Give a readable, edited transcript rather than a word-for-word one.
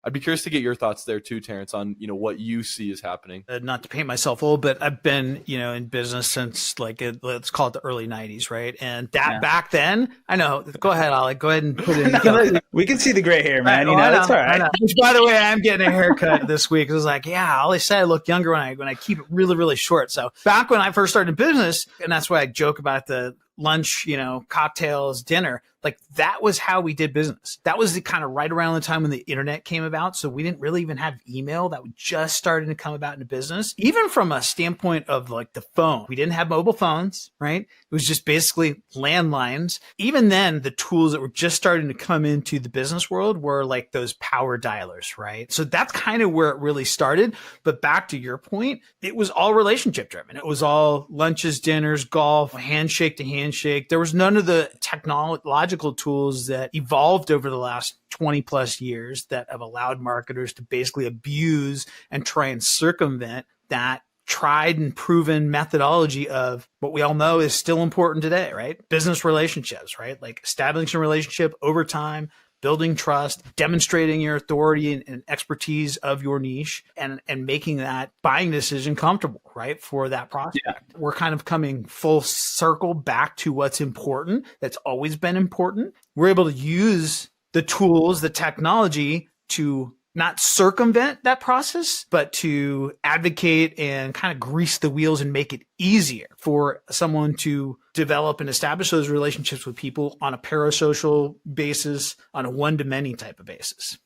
I'd be curious to get your thoughts there too, Terrence, on, what you see is happening. Not to paint myself old, but I've been, in business since let's call it the early 90s, right? And back then, I know, go ahead, Alec, go ahead and put it in. We can see the gray hair, man. It's all right. Which, by the way, I'm getting a haircut this week. I was like, I always say I look younger when I keep it really, really short. So back when I first started business, and that's why I joke about the lunch, cocktails, dinner, like that was how we did business. That was the kind of right around the time when the internet came about. So we didn't really even have email. That was just starting to come about into business. Even from a standpoint of like the phone, we didn't have mobile phones, right? It was just basically landlines. Even then, the tools that were just starting to come into the business world were like those power dialers, right? So that's kind of where it really started. But back to your point, it was all relationship driven. It was all lunches, dinners, golf, handshake to handshake. There was none of the technological tools that evolved over the last 20 plus years that have allowed marketers to basically abuse and try and circumvent that tried and proven methodology of what we all know is still important today, right? Business relationships, right? Like establishing a relationship over time, building trust, demonstrating your authority and expertise of your niche, and making that buying decision comfortable, right, for that prospect. Yeah. We're kind of coming full circle back to what's important. That's always been important. We're able to use the tools, the technology to not circumvent that process, but to advocate and kind of grease the wheels and make it easier for someone to develop and establish those relationships with people on a parasocial basis, on a one-to-many type of basis.